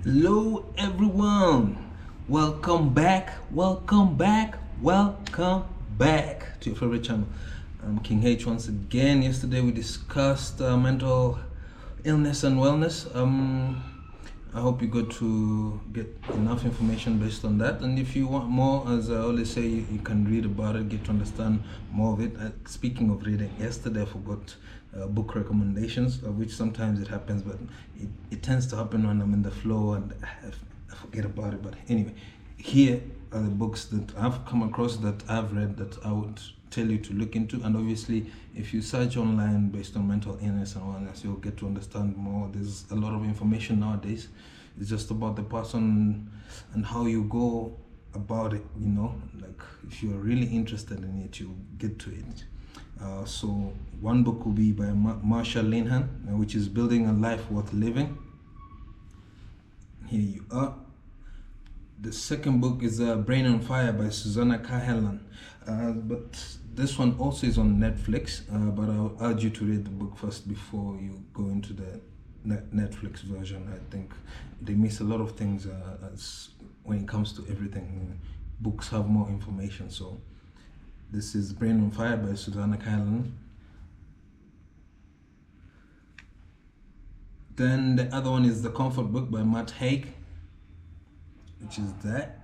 Hello everyone, welcome back to your favorite channel. I'm King H once again. Yesterday we discussed mental illness and wellness. I hope you got to get enough information based on that, and if you want more, as I always say, you can read about it, get to understand more of it. Speaking of reading, yesterday I forgot book recommendations, which sometimes it happens, but it tends to happen when I'm in the flow and I forget about it. But anyway, here are the books that I've come across that I've read that I would tell you to look into. And obviously, if you search online based on mental illness and wellness, you'll get to understand more. There's a lot of information nowadays. It's just about the person and how you go about it, like if you're really interested in it, you'll get to it. So one book will be by Marshall Linehan, which is Building a Life Worth Living. Here you are. The second book is Brain on Fire by Susanna Cahalan. But this one also is on Netflix, but I'll urge you to read the book first before you go into the Netflix version. I think they miss a lot of things when it comes to everything. Books have more information, so this is Brain on Fire by Susanna Cahalan. Then the other one is The Comfort Book by Matt Haig, which is that.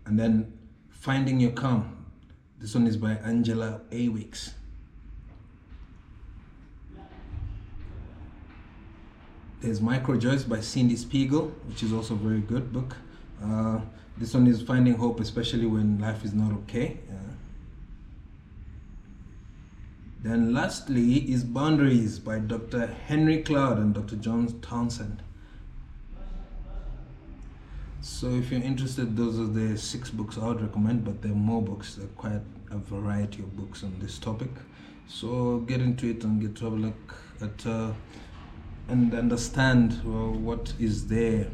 And then Finding Your Calm. This one is by Angela Awicks. There's Micro Joys by Cindy Spiegel, which is also a very good book. This one is Finding Hope, especially when life is not okay. Then lastly is Boundaries by Dr. Henry Cloud and Dr. John Townsend. So if you're interested, those are the 6 books I would recommend, but there are more books. There are quite a variety of books on this topic. So get into it and get to have a look at and understand what is there.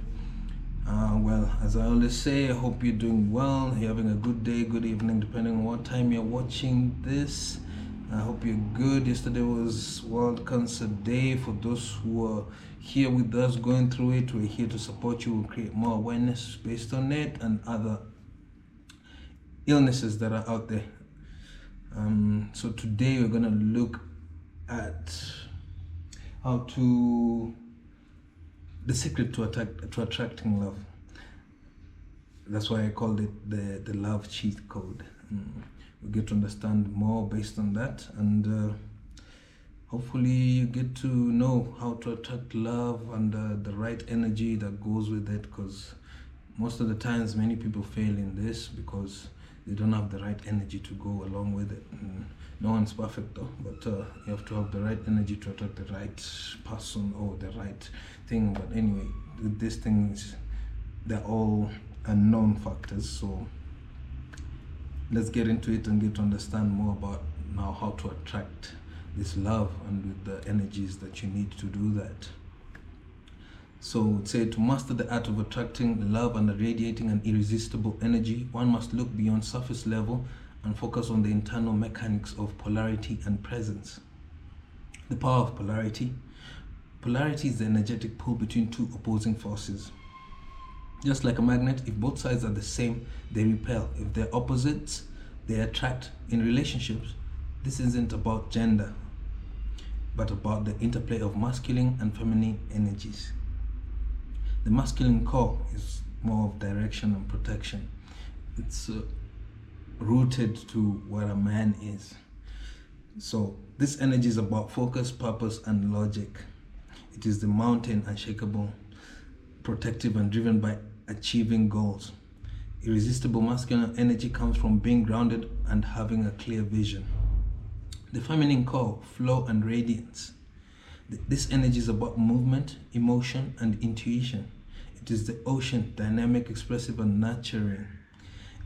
Well, as I always say, I hope you're doing well, you're having a good day, good evening, depending on what time you're watching this. I hope you're good. Yesterday was World Cancer Day. For those who are here with us going through it, we're here to support you. We'll create more awareness based on it and other illnesses that are out there. So today we're going to look at the secret to attracting love. That's why I called it the love cheat code. We get to understand more based on that, and hopefully you get to know how to attract love and the right energy that goes with it, because most of the times many people fail in this because they don't have the right energy to go along with it. No one's perfect though, but you have to have the right energy to attract the right person or the right thing. But anyway, these things, they're all unknown factors, so let's get into it and get to understand more about now how to attract this love and with the energies that you need to do that. So say, to master the art of attracting love and radiating an irresistible energy, one must look beyond surface level and focus on the internal mechanics of polarity and presence. The power of polarity. Polarity is the energetic pull between two opposing forces. Just like a magnet, if both sides are the same, they repel. If they're opposites, they attract. In relationships, this isn't about gender, but about the interplay of masculine and feminine energies. The masculine core is more of direction and protection. It's rooted to what a man is. So this energy is about focus, purpose, and logic. It is the mountain, unshakable, protective, and driven by achieving goals. Irresistible masculine energy comes from being grounded and having a clear vision. The feminine core, flow and radiance. This energy is about movement, emotion, and intuition. It is the ocean, dynamic, expressive, and nurturing.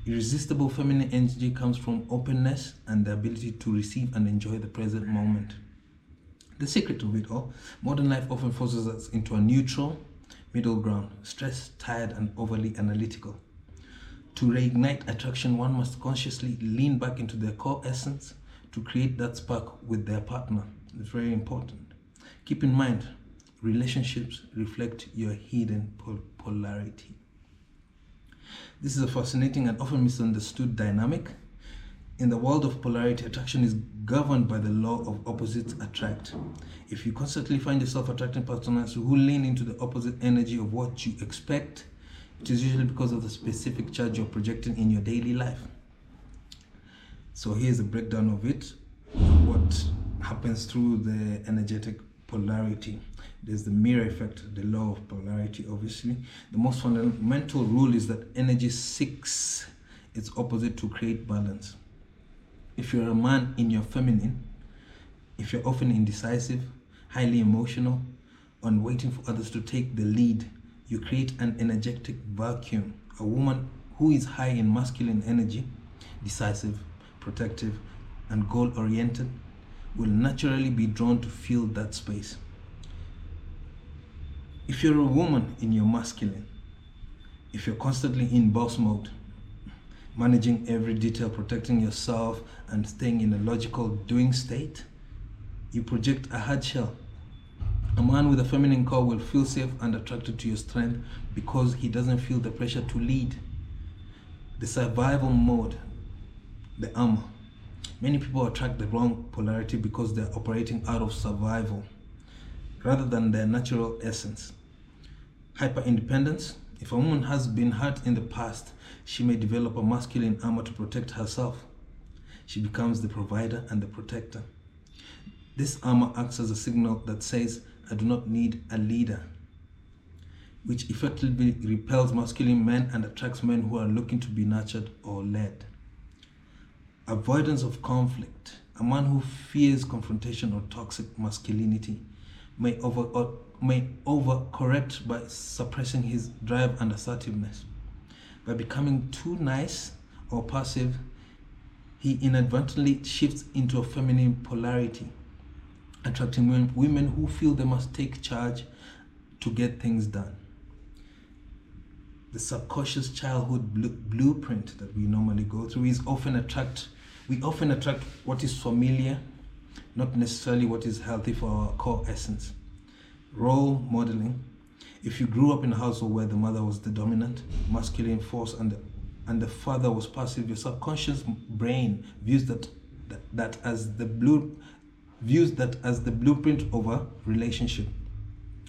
Irresistible feminine energy comes from openness and the ability to receive and enjoy the present moment. The secret of it all, modern life often forces us into a neutral middle ground, stressed, tired, and overly analytical. To reignite attraction, one must consciously lean back into their core essence to create that spark with their partner. It's very important. Keep in mind, Relationships reflect your hidden polarity. This is a fascinating and often misunderstood dynamic. In the world of polarity, attraction is governed by the law of opposites attract. If you constantly find yourself attracting partners who lean into the opposite energy of what you expect, it is usually because of the specific charge you're projecting in your daily life. So here's a breakdown of it. What happens through the energetic polarity. There's the mirror effect, the law of polarity, obviously. The most fundamental rule is that energy seeks its opposite to create balance. If you're a man in your feminine, if you're often indecisive, highly emotional, and waiting for others to take the lead, you create an energetic vacuum. A woman who is high in masculine energy, decisive, protective, and goal-oriented, will naturally be drawn to fill that space. If you're a woman in your masculine, if you're constantly in boss mode, managing every detail, protecting yourself, and staying in a logical doing state, you project a hard shell. A man with a feminine core will feel safe and attracted to your strength because he doesn't feel the pressure to lead. The survival mode, the armor. Many people attract the wrong polarity because they're operating out of survival rather than their natural essence. Hyper-independence. If a woman has been hurt in the past, she may develop a masculine armor to protect herself. She becomes the provider and the protector. This armor acts as a signal that says, I do not need a leader, which effectively repels masculine men and attracts men who are looking to be nurtured or led. Avoidance of conflict. A man who fears confrontation or toxic masculinity may overcorrect by suppressing his drive and assertiveness. By becoming too nice or passive, he inadvertently shifts into a feminine polarity, attracting women who feel they must take charge to get things done. The subconscious childhood blueprint that we normally go through is we often attract what is familiar, not necessarily what is healthy for our core essence. Role modeling. If you grew up in a household where the mother was the dominant masculine force and the father was passive, your subconscious brain views that as the blueprint of a relationship.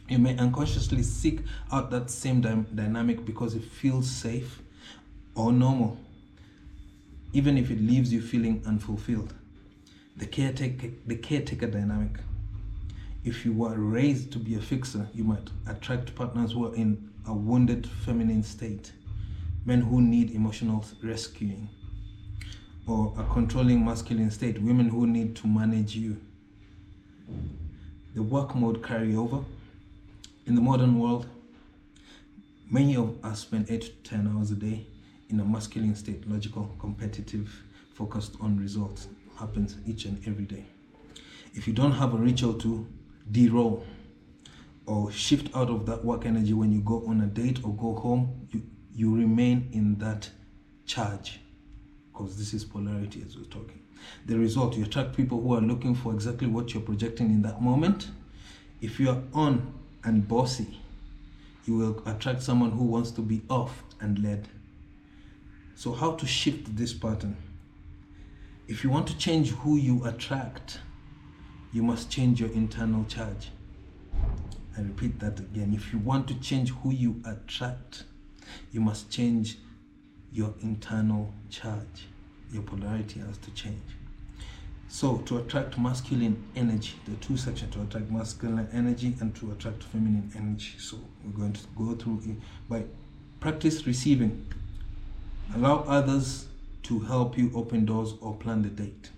You may unconsciously seek out that same dynamic because it feels safe or normal, even if it leaves you feeling unfulfilled. The caretaker dynamic. If you were raised to be a fixer, you might attract partners who are in a wounded feminine state, men who need emotional rescuing, or a controlling masculine state, women who need to manage you. The work mode carryover. In the modern world, many of us spend 8 to 10 hours a day in a masculine state, logical, competitive, focused on results. Happens each and every day. If you don't have a ritual to de-roll or shift out of that work energy when you go on a date or go home, you remain in that charge, because this is polarity as we're talking. The result, you attract people who are looking for exactly what you're projecting in that moment. If you are on and bossy, you will attract someone who wants to be off and led. So how to shift this pattern? If you want to change who you attract, you must change your internal charge. I repeat that again. If you want to change who you attract, you must change your internal charge. Your polarity has to change. So to attract masculine energy, there are two sections: to attract masculine energy and to attract feminine energy. So we're going to go through it by practice receiving. Allow others to help you open doors or plan the date.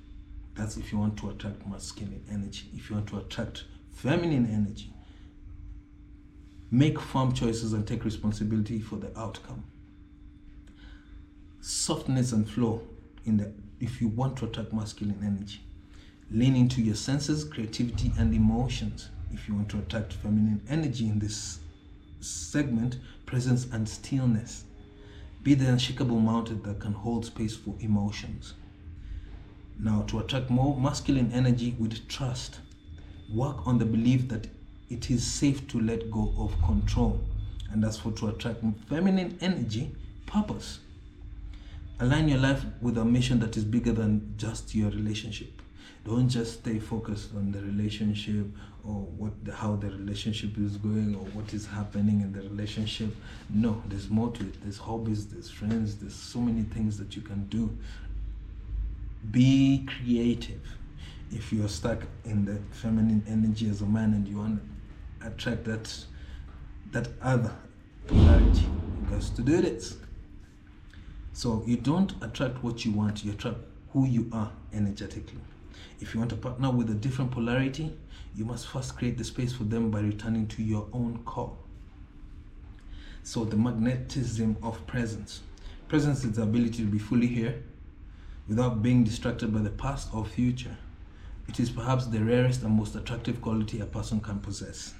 That's if you want to attract masculine energy. If you want to attract feminine energy, make firm choices and take responsibility for the outcome. Softness and flow if you want to attract masculine energy. Lean into your senses, creativity, and emotions. If you want to attract feminine energy in this segment, presence and stillness. Be the unshakable mountain that can hold space for emotions. Now, to attract more masculine energy with trust, work on the belief that it is safe to let go of control. And that's for to attract feminine energy, purpose. Align your life with a mission that is bigger than just your relationship. Don't just stay focused on the relationship or how the relationship is going or what is happening in the relationship. No, there's more to it. There's hobbies, there's friends, there's so many things that you can do. Be creative. If you're stuck in the feminine energy as a man and you want to attract that other polarity, you got to do this. So you don't attract what you want, you attract who you are energetically. If you want to partner with a different polarity, you must first create the space for them by returning to your own core. So the magnetism of presence. Presence is the ability to be fully here without being distracted by the past or future. It is perhaps the rarest and most attractive quality a person can possess.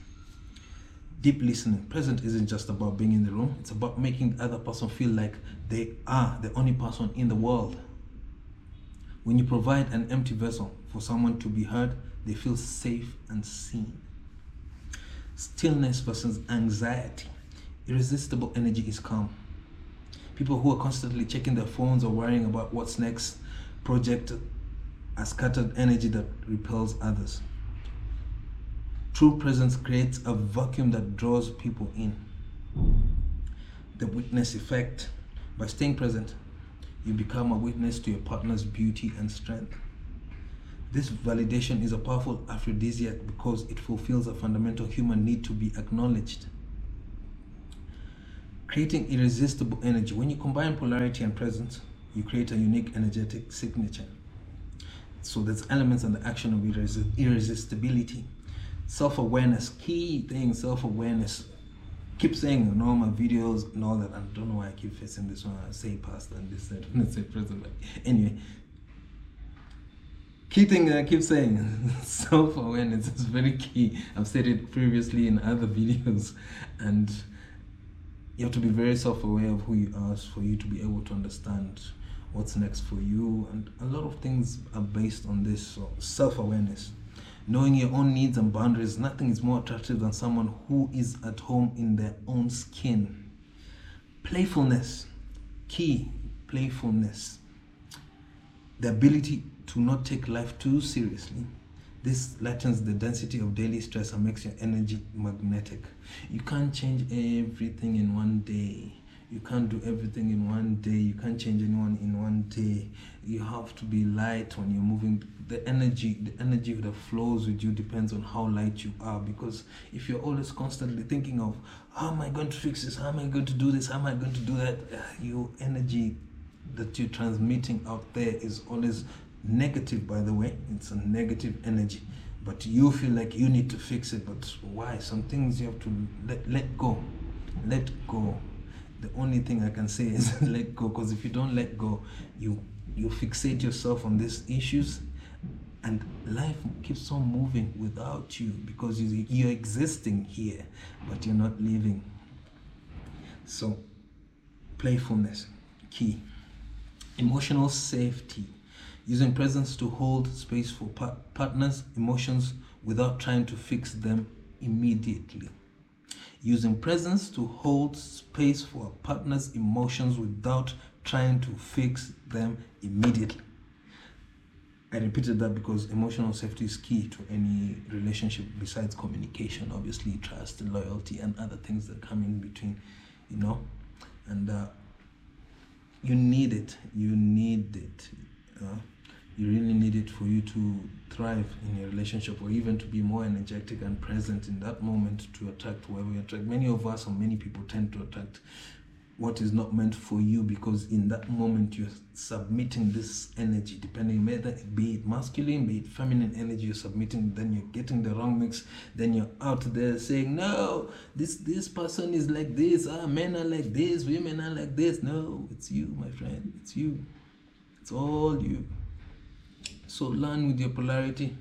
Deep listening. Present isn't just about being in the room, it's about making the other person feel like they are the only person in the world. When you provide an empty vessel for someone to be heard, they feel safe and seen. Stillness versus anxiety. Irresistible energy is calm. People who are constantly checking their phones or worrying about what's next project a scattered energy that repels others. True presence creates a vacuum that draws people in. The witness effect. By staying present, you become a witness to your partner's beauty and strength. This validation is a powerful aphrodisiac because it fulfills a fundamental human need to be acknowledged. Creating irresistible energy. When you combine polarity and presence, you create a unique energetic signature. So there's elements and the action of irresistibility. Self-awareness, key thing, self-awareness. Keep saying in all my videos and all that. I don't know why I keep facing this one. I say past and this side, and I say present. But anyway, key thing that I keep saying, self-awareness is very key. I've said it previously in other videos, and you have to be very self-aware of who you are for you to be able to understand what's next for you. And a lot of things are based on this. So self-awareness. Knowing your own needs and boundaries. Nothing is more attractive than someone who is at home in their own skin. Playfulness. Key. Playfulness. The ability to not take life too seriously. This lightens the density of daily stress and makes your energy magnetic. You can't change everything in one day. You can't do everything in one day. You can't change anyone in one day. You have to be light when you're moving. The energy that flows with you depends on how light you are. Because if you're always constantly thinking of, how am I going to fix this? How am I going to do this? How am I going to do that? Your energy that you're transmitting out there is always negative, by the way. It's a negative energy. But you feel like you need to fix it. But why? Some things you have to let go. Let go. The only thing I can say is let go, because if you don't let go, you fixate yourself on these issues and life keeps on moving without you because you're existing here, but you're not living. So, playfulness, key. Emotional safety. Using presence to hold space for partners' emotions without trying to fix them immediately. Using presence to hold space for a partner's emotions without trying to fix them immediately. I repeated that because emotional safety is key to any relationship besides communication, obviously trust, loyalty, and other things that come in between, and you need it. You need it. You really need it for you to thrive in your relationship, or even to be more energetic and present in that moment to attract whoever you attract. Many of us or many people tend to attract what is not meant for you because in that moment you're submitting this energy, depending whether it be it masculine, be it feminine energy you're submitting, then you're getting the wrong mix, then you're out there saying, no, this person is like this, men are like this, women are like this. No, it's you, my friend, it's you. It's all you. So learn with your polarity,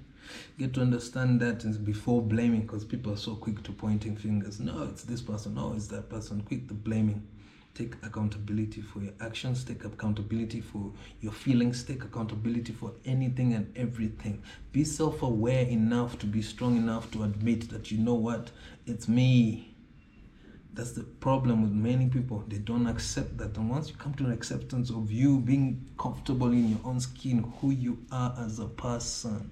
get to understand that before blaming, because people are so quick to pointing fingers. No, it's this person. No, it's that person. Quick to blaming. Take accountability for your actions, take accountability for your feelings, take accountability for anything and everything. Be self-aware enough to be strong enough to admit that, you know what, it's me. That's the problem with many people. They don't accept that. And once you come to an acceptance of you being comfortable in your own skin, who you are as a person,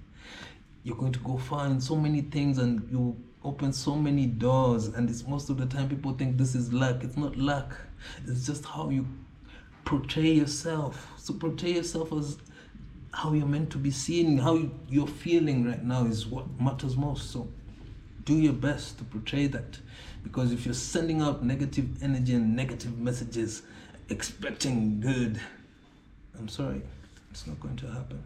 you're going to go far in so many things, and you open so many doors. And it's most of the time people think this is luck. It's not luck. It's just how you portray yourself. So portray yourself as how you're meant to be seen. How you're feeling right now is what matters most. So do your best to portray that, because if you're sending out negative energy and negative messages expecting good, I'm sorry, it's not going to happen.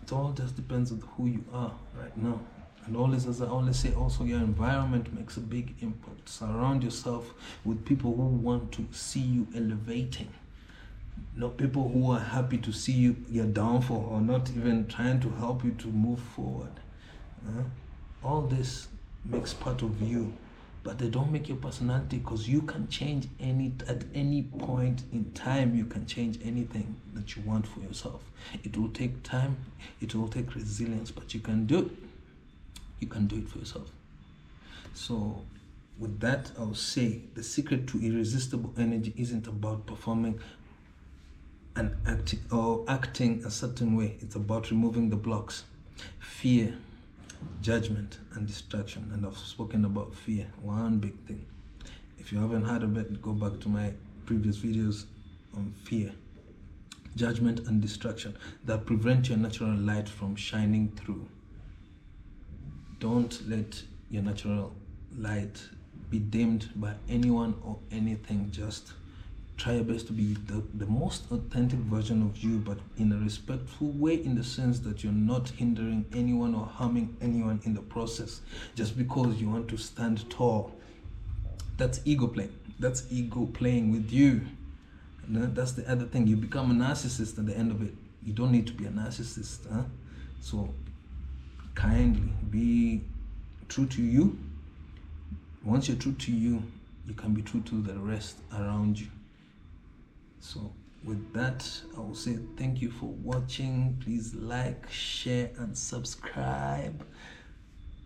It all just depends on who you are right now. And always, as I always say, also your environment makes a big impact. Surround yourself with people who want to see you elevating, not people who are happy to see you your downfall, or not even trying to help you to move forward. All this makes part of you, but they don't make your personality, because you can change at any point in time. You can change anything that you want for yourself. It will take time, it will take resilience, but you can do it. You can do it for yourself. So with that, I'll say the secret to irresistible energy isn't about performing and acting a certain way. It's about removing the blocks: fear, judgment, and distraction. And I've spoken about fear, one big thing. If you haven't heard of it, go back to my previous videos on fear, judgment, and distraction that prevent your natural light from shining through. Don't let your natural light be dimmed by anyone or anything. Just try your best to be the most authentic version of you, but in a respectful way, in the sense that you're not hindering anyone or harming anyone in the process just because you want to stand tall. That's ego playing. That's ego playing with you. And that's the other thing. You become a narcissist at the end of it. You don't need to be a narcissist. So kindly be true to you. Once you're true to you, you can be true to the rest around you. So with that, I will say thank you for watching. Please like, share, and subscribe.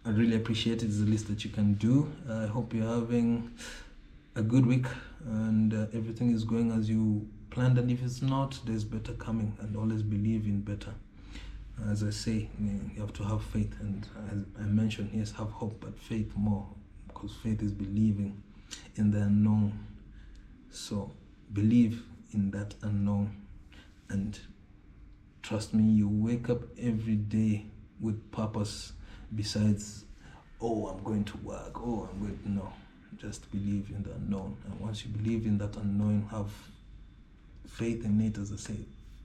I really appreciate it. It's the least that you can do. I hope you're having a good week and everything is going as you planned. And if it's not, there's better coming, and always believe in better. As I say, you have to have faith, and as I mentioned, yes, have hope, but faith more, because faith is believing in the unknown. So believe in that unknown, and trust me, you wake up every day with purpose besides, oh, I'm going to work, oh, I'm going to, no, just believe in the unknown. And once you believe in that unknown, have faith in it. As I say,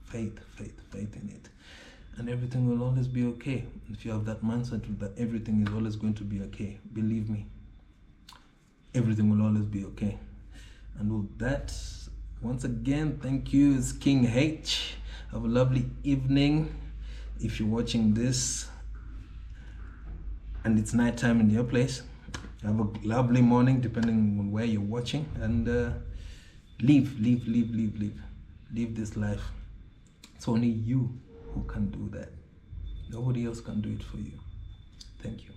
faith in it, and everything will always be okay. If you have that mindset that everything is always going to be okay, believe me, everything will always be okay. And with that, once again, thank you. It's King H. Have a lovely evening. If you're watching this and it's nighttime in your place, have a lovely morning, depending on where you're watching. And live this life. It's only you who can do that. Nobody else can do it for you. Thank you.